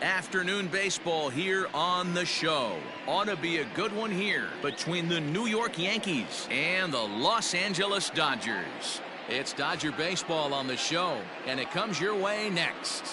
Afternoon baseball here on the show. Ought to be a good one here between the New York Yankees and the Los Angeles Dodgers. It's Dodger baseball on the show, and it comes your way next.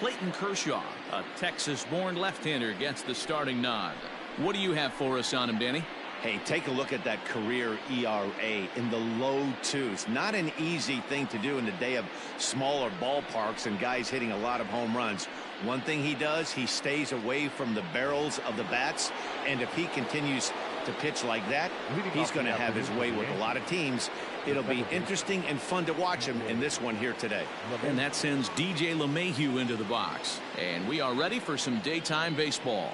Clayton Kershaw, a Texas-born left-hander, gets the starting nod. What do you have for us on him, Danny? Hey, take a look at that career ERA in the low twos. Not an easy thing to do in the day of smaller ballparks and guys hitting a lot of home runs. One thing he does, he stays away from the barrels of the bats, and if he continues to pitch like that, he's going to have his way with a lot of teams. It'll be interesting and fun to watch him in this one here today. And that sends DJ LeMahieu into the box. And we are ready for some daytime baseball.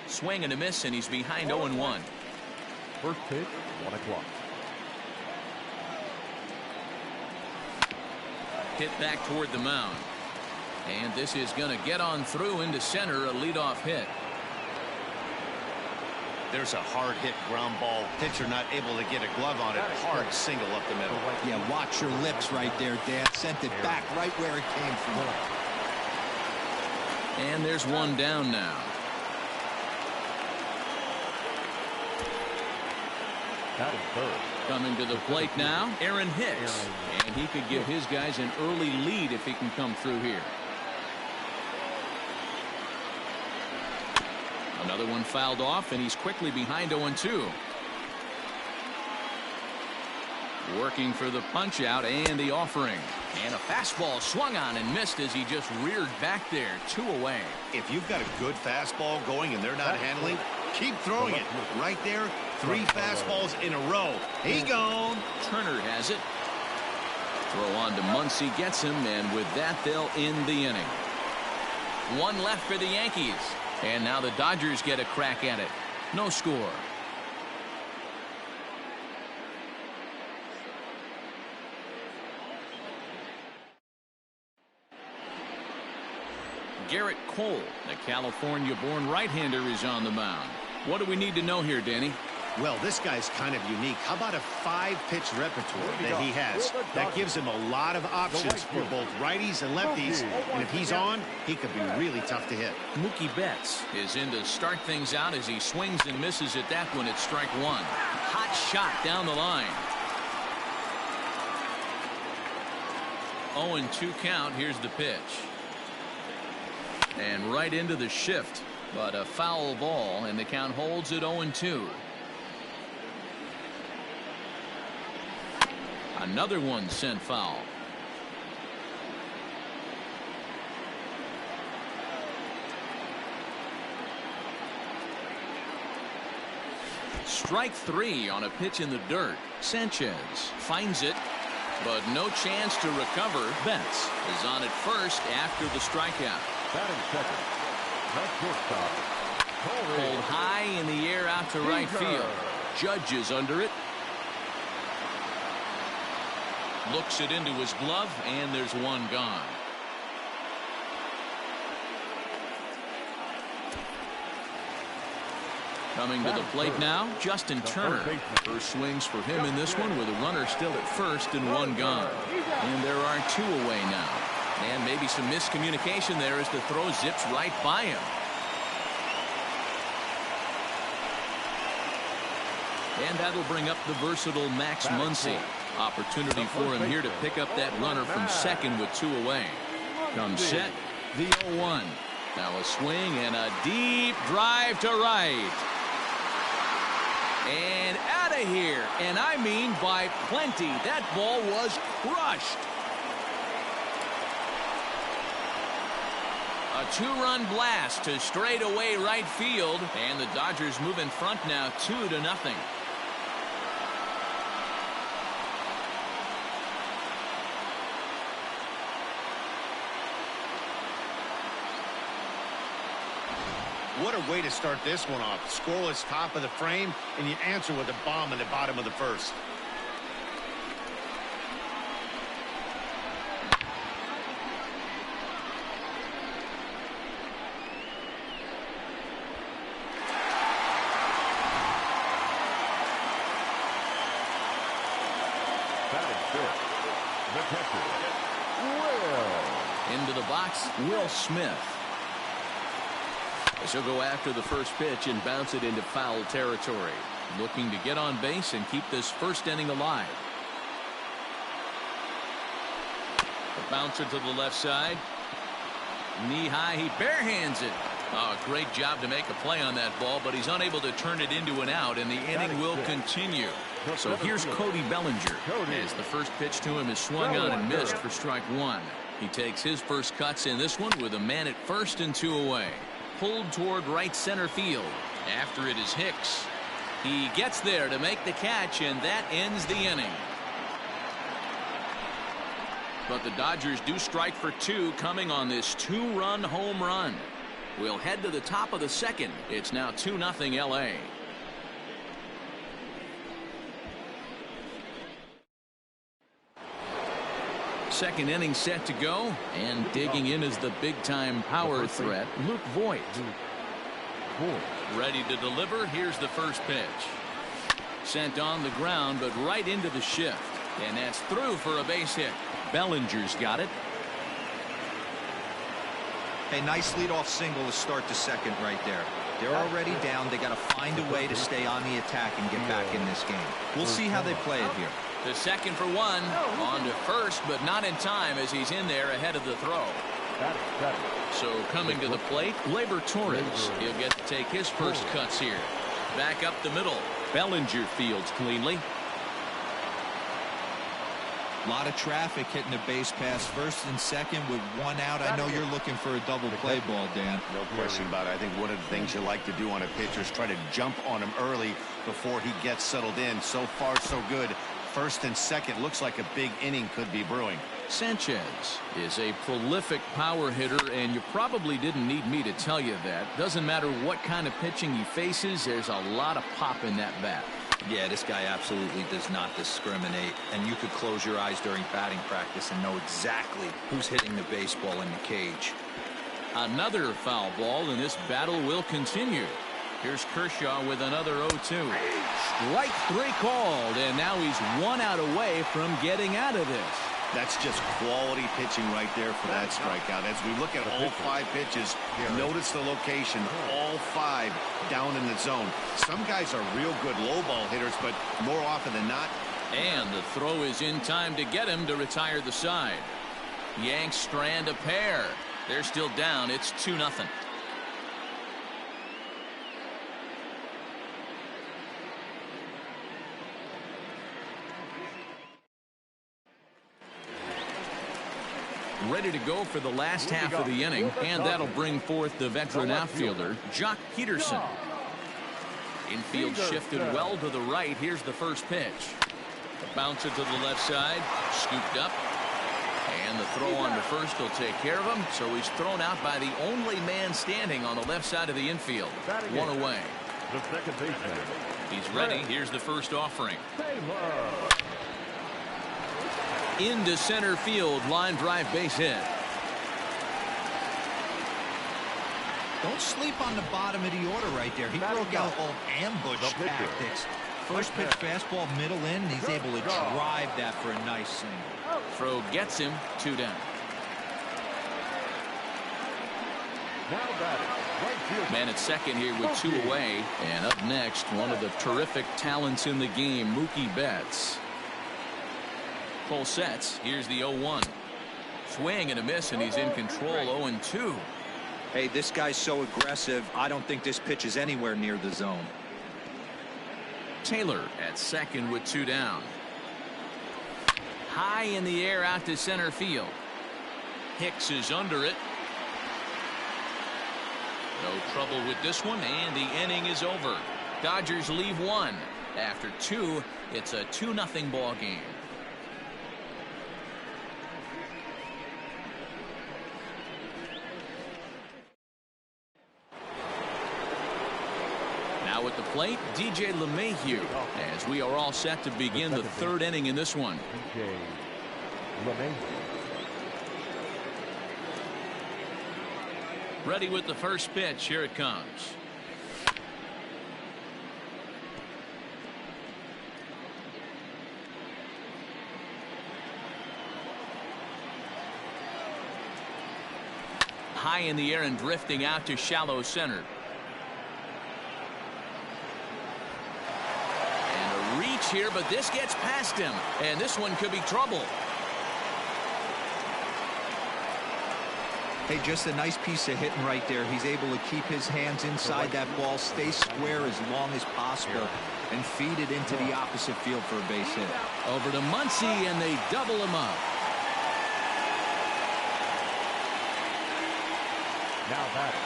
Swing and a miss, and he's behind 0-1. First pitch, 1 o'clock. Hit back toward the mound. And this is going to get on through into center, a leadoff hit. There's a hard hit ground ball. Pitcher not able to get a glove on it. Hard single up the middle. Yeah, watch your lips right there, Dad. Sent it back right where it came from. And there's one down now. Coming to the plate now, Aaron Hicks. And he could give his guys an early lead if he can come through here. Another one fouled off, and he's quickly behind 0-2. Working for the punch out and the offering. And a fastball swung on and missed as he just reared back there. 2 away. If you've got a good fastball going and they're not handling, keep throwing it. Right there, 3 fastballs in a row. He gone. Turner has it. Throw on to Muncy, gets him, and with that they'll end the inning. 1 left for the Yankees. And now the Dodgers get a crack at it. No score. Garrett Cole, the California-born right-hander, is on the mound. What do we need to know here, Danny? Well, this guy's kind of unique. How about a 5-pitch repertoire that he has? That gives him a lot of options for both righties and lefties. And if he's on, he could be really tough to hit. Mookie Betts is in to start things out as he swings and misses at that one at strike 1. Hot shot down the line. 0-2 count. Here's the pitch. And right into the shift, but a foul ball, and the count holds at 0-2. Another one sent foul. Strike 3 on a pitch in the dirt. Sanchez finds it, but no chance to recover. Betts is on at first after the strikeout. Batting second. Pulled high in the air out to right field. Judge is under it. Looks it into his glove, and there's one gone. Coming to the plate now, Justin Turner. First swings for him in this one with a runner still at first and 1 gone. And there are 2 away now. And maybe some miscommunication there as the throw zips right by him. And that'll bring up the versatile Max Muncy. Opportunity for him here to pick up that runner from second with 2 away. Comes set, the 0-1. Now a swing and a deep drive to right. And out of here. And I mean by plenty. That ball was crushed. A 2-run blast to straightaway right field. And the Dodgers move in front now 2-0. What a way to start this one off. Scoreless top of the frame, and you answer with a bomb in the bottom of the first. fifth, the catcher, Will. Into the box, Will Smith. As he'll go after the first pitch and bounce it into foul territory. Looking to get on base and keep this first inning alive. The bouncer to the left side. Knee high, he barehands it. Oh, great job to make a play on that ball, but he's unable to turn it into an out, and the inning will continue. So here's Cody Bellinger, as the first pitch to him is swung on and missed for strike one. He takes his first cuts in this one with a man at first and 2 away. Pulled toward right center field. After it is Hicks. He gets there to make the catch, and that ends the inning. But the Dodgers do strike for 2 coming on this 2-run home run. We'll head to the top of the second. It's now 2-0 LA. Second inning set to go, and digging in is the big-time power threat, Luke Voigt. Ready to deliver. Here's the first pitch. Sent on the ground, but right into the shift. And that's through for a base hit. Bellinger's got it. Hey, nice leadoff single to start the second right there. They're already down. They got to find a way to stay on the attack and get back in this game. We'll see how they play it here. The second for one. On to first, but not in time as he's in there ahead of the throw. So coming to the plate, Gleyber Torres. He'll get to take his first cuts here. Back up the middle. Bellinger fields cleanly. A lot of traffic hitting the base pass first and second with 1 out. I know you're looking for a double play ball, Dan. No question about it. I think one of the things you like to do on a pitcher is try to jump on him early before he gets settled in. So far, so good. First and second, looks like a big inning could be brewing. Sanchez is a prolific power hitter, and you probably didn't need me to tell you that. Doesn't matter what kind of pitching he faces, there's a lot of pop in that bat. Yeah, this guy absolutely does not discriminate, and you could close your eyes during batting practice and know exactly who's hitting the baseball in the cage. Another foul ball, and this battle will continue. Here's Kershaw with another 0-2. Strike 3 called, and now he's 1 out away from getting out of this. That's just quality pitching right there for that strikeout. As we look at all 5 pitches, notice the location, all 5 down in the zone. Some guys are real good low ball hitters, but more often than not. And the throw is in time to get him to retire the side. Yanks strand a pair. They're still down. It's 2-0. Ready to go for the last half of the inning, and that'll bring forth the veteran outfielder, Jock Peterson. Infield shifted well to the right. Here's the first pitch. A bouncer to the left side, scooped up, and the throw on to first will take care of him. So he's thrown out by the only man standing on the left side of the infield. 1 away. The second baseman. He's ready. Here's the first offering. Into center field, line drive base hit. Don't sleep on the bottom of the order right there. He broke out old ambush tactics. First pitch fastball middle in, and he's able to drive that for a nice single. Throw gets him 2 down. Man at second here with 2 away. And up next, one of the terrific talents in the game, Mookie Betts. Full sets. Here's the 0-1. Swing and a miss, and he's in control. 0-2. Hey, this guy's so aggressive. I don't think this pitch is anywhere near the zone. Taylor at second with 2 down. High in the air out to center field. Hicks is under it. No trouble with this one, and the inning is over. Dodgers leave 1. After 2, it's a 2-0 ball game. Now at the plate, DJ LeMahieu, as we are all set to begin the 3rd inning in this one. DJ LeMahieu. Ready with the first pitch. Here it comes. high in the air and drifting out to shallow center. And a reach here, but this gets past him, and this one could be trouble. Hey, just a nice piece of hitting right there. He's able to keep his hands inside that ball, stay square as long as possible, and feed it into the opposite field for a base hit. Over to Muncy, and they double him up. Now batting,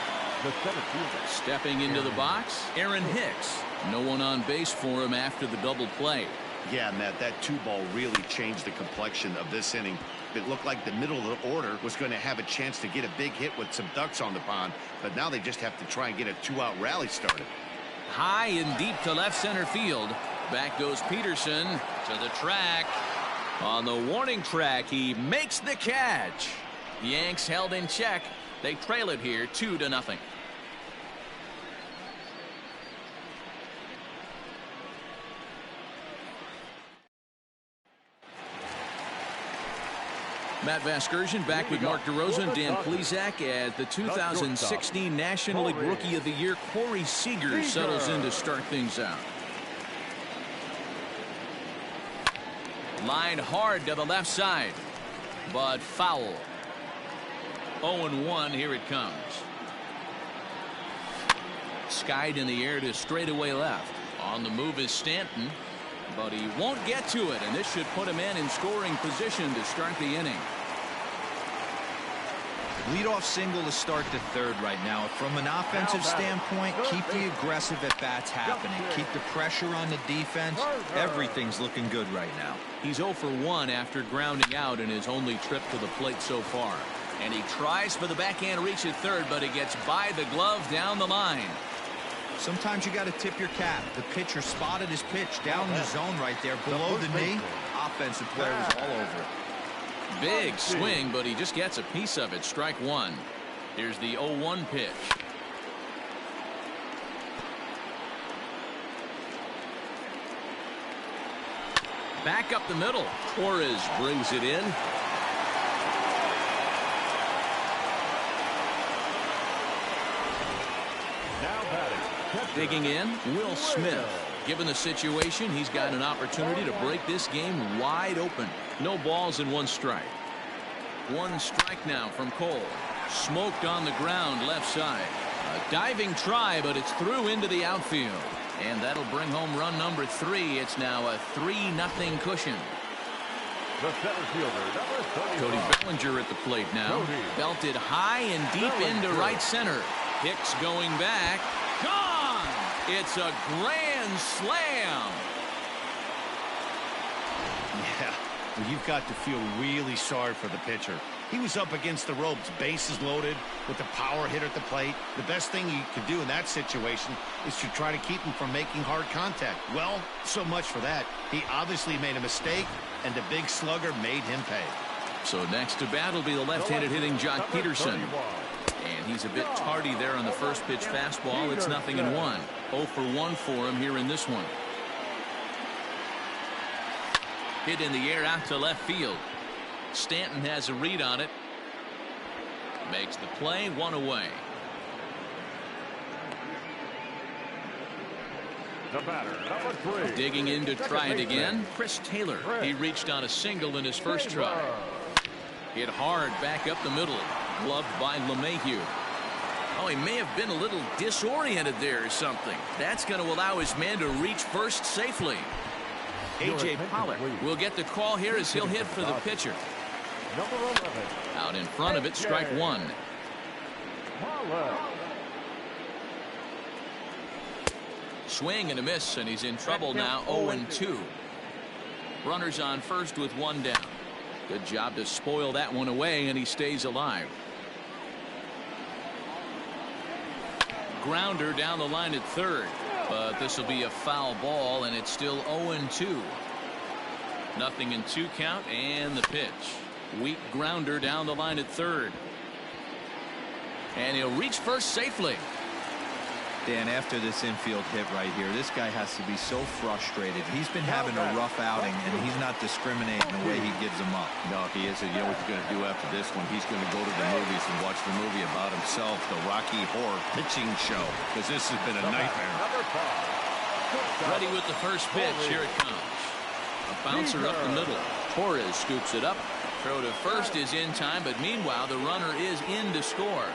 the center fielder. Stepping into the box, Aaron Hicks. No one on base for him after the double play. Yeah, Matt, that 2-ball really changed the complexion of this inning. It looked like the middle of the order was going to have a chance to get a big hit with some ducks on the pond, but now they just have to try and get a 2-out rally started. High and deep to left center field. Back goes Peterson to the track. On the warning track, he makes the catch. The Yanks held in check. They trail it here 2-0. Matt Vasgersian back with Mark DeRosa and Dan Plesac as the 2016 National League Rookie of the Year Corey Seager settles in to start things out. Line hard to the left side, but foul. 0-1, here it comes. Skied in the air to straightaway left. On the move is Stanton, but he won't get to it, and this should put him in scoring position to start the inning. Leadoff single to start the third right now. From an offensive standpoint, keep the aggressive at-bats happening. Keep the pressure on the defense. Everything's looking good right now. He's 0 for 1 after grounding out in his only trip to the plate so far. And he tries for the backhand reach at third, but it gets by the glove down the line. Sometimes you got to tip your cap. The pitcher spotted his pitch down in the zone right there below the knee. Offensive player was all over it. Big swing, but he just gets a piece of it. Strike one. Here's the 0-1 pitch. Back up the middle. Torres brings it in. Now batting, Digging in, Will Smith. Given the situation, he's got an opportunity to break this game wide open. No balls and 1 strike. 1 strike now from Cole. Smoked on the ground left side. A diving try, but it's through into the outfield. And that'll bring home run number 3. It's now a 3-0 cushion. the center fielder, number 35. Cody Bellinger at the plate now. Belted high and deep into right center. Hicks going back. Gone! It's a grand slam. Yeah, well, you've got to feel really sorry for the pitcher. He was up against the ropes, bases loaded, with the power hitter at the plate. The best thing you could do in that situation is to try to keep him from making hard contact. Well, so much for that. He obviously made a mistake, and the big slugger made him pay. So next to bat will be the left-handed hitting Jock Peterson. And he's a bit tardy there on the first pitch fastball. It's 0-1. 0 for 1 for him here in this one. Hit in the air out to left field. Stanton has a read on it. Makes the play, 1 away. The batter, number 3. Digging in to try it again, Chris Taylor. He reached on a single in his first try. Hit hard back up the middle. Gloved by LeMahieu. Oh, he may have been a little disoriented there or something. That's going to allow his man to reach first safely. A.J. Pollock will get the call here as he'll hit for the pitcher. Number 11. Out in front of it, strike one. Swing and a miss, and he's in trouble now. 0-2. Runners on first with 1 down. Good job to spoil that one away, and he stays alive. Grounder down the line at third, but this will be a foul ball, and it's still 0-2. 0-2 count, and the pitch. Weak grounder down the line at third. And he'll reach first safely. Dan, after this infield hit right here, this guy has to be so frustrated. He's been having a rough outing, and he's not discriminating the way he gives them up. No, he isn't. You know what he's going to do after this one? He's going to go to the movies and watch the movie about himself, the Rocky Horror Pitching Show, because this has been a nightmare. Ready with the first pitch. Here it comes. A bouncer up the middle. Torres scoops it up. Throw to first is in time, but meanwhile, the runner is in to score.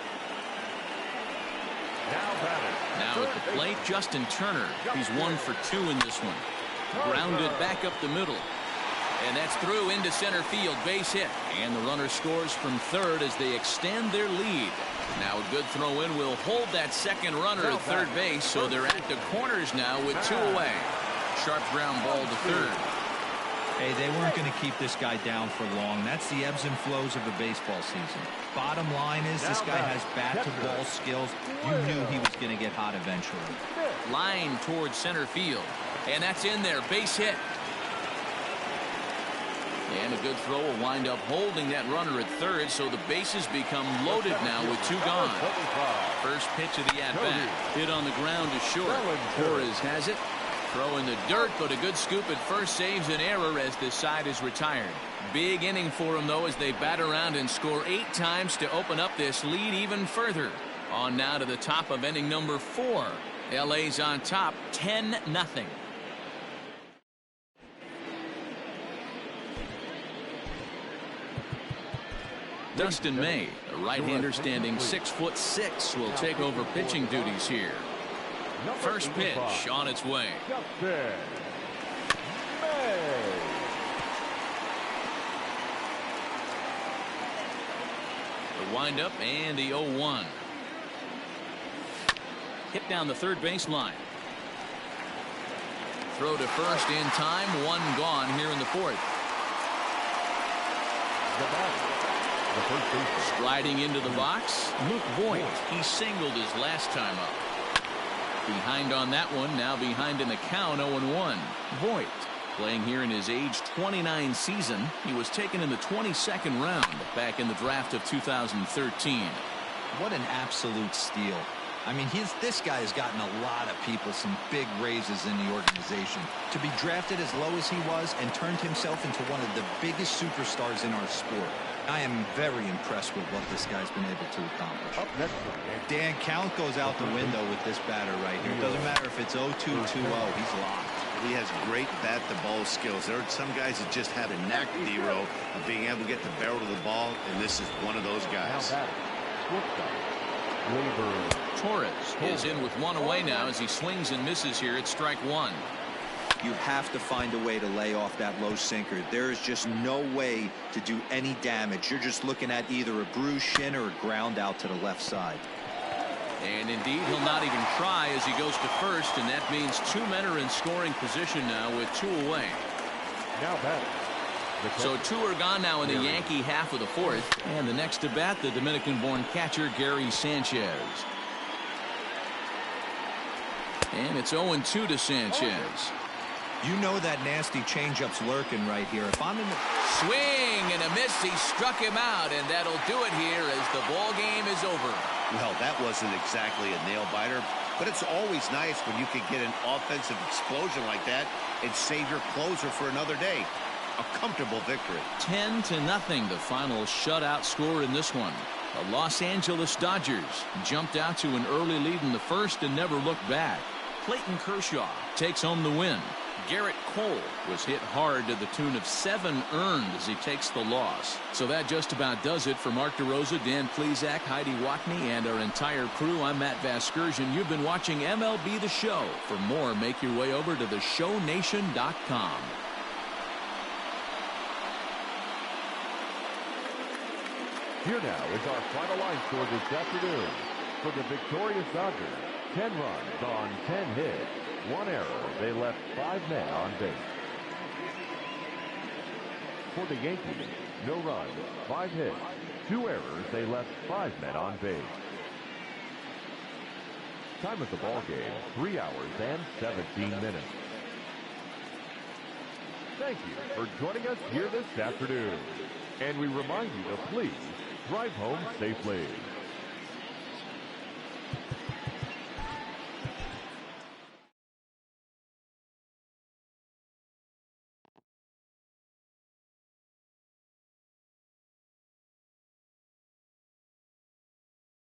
Now at the plate, Justin Turner. He's 1 for 2 in this one. Grounded back up the middle. And that's through into center field. Base hit. And the runner scores from third as they extend their lead. Now a good throw in will hold that second runner at third base, so they're at the corners now with 2 away. Sharp ground ball to third. Hey, they weren't going to keep this guy down for long. That's the ebbs and flows of a baseball season. Bottom line is this guy has bat-to-ball skills. You knew he was going to get hot eventually. Line towards center field. And that's in there. Base hit. And a good throw will wind up holding that runner at third, so the bases become loaded now with 2 gone. First pitch of the at-bat. Hit on the ground to short. Torres has it. Throw in the dirt, but a good scoop at first saves an error as this side is retired. Big inning for them, though, as they bat around and score 8 times to open up this lead even further. On now to the top of inning number 4. LA's on top, 10-0. Dustin May, a right-hander standing 6'6", will take over pitching duties here. First pitch on its way. The windup and the 0-1. Hit down the third baseline. Throw to first in time. 1 gone here in the 4th. Sliding into the box, Luke Voigt. He singled his last time up. Behind on that one, now behind in the count, 0-1. Voigt playing here in his age 29 season. He was taken in the 22nd round back in the draft of 2013. What an absolute steal. I mean, this guy has gotten a lot of people some big raises in the organization. To be drafted as low as he was and turned himself into one of the biggest superstars in our sport. I am very impressed with what this guy's been able to accomplish. Up next, Dan, count goes out the window with this batter right here. It doesn't matter if it's 0-2, 2-0. He's locked. He has great bat-to-ball skills. There are some guys that just have a knack, D-Row, of being able to get the barrel of the ball, and this is one of those guys. Torres is in with 1 away now as he swings and misses here at strike 1. You have to find a way to lay off that low sinker. There is just no way to do any damage. You're just looking at either a bruised shin or a ground out to the left side. And indeed, he'll not even try as he goes to first, and that means 2 men are in scoring position now with 2 away. Now batting. So 2 are gone now in the Yankee half of the 4th, and the next to bat, the Dominican-born catcher Gary Sanchez. And it's 0-2 to Sanchez. You know that nasty changeup's lurking right here. If I'm in the swing and a miss, he struck him out, and that'll do it here as the ball game is over. Well, that wasn't exactly a nail biter, but it's always nice when you can get an offensive explosion like that and save your closer for another day. A comfortable victory. 10-0, the final shutout score in this one. The Los Angeles Dodgers jumped out to an early lead in the 1st and never looked back. Clayton Kershaw takes home the win. Garrett Cole was hit hard to the tune of 7 earned as he takes the loss. So that just about does it for Mark DeRosa, Dan Plesac, Heidi Watney, and our entire crew. I'm Matt Vasgersian. You've been watching MLB The Show. For more, make your way over to theshownation.com. Here now is our final line score this afternoon. For the victorious Dodgers, 10 runs on 10 hits. 1 error. They left 5 men on base. For the Yankees, no runs, 5 hits. 2 errors. They left 5 men on base. Time of the ball game, 3 hours and 17 minutes. Thank you for joining us here this afternoon. And we remind you to please drive home safely.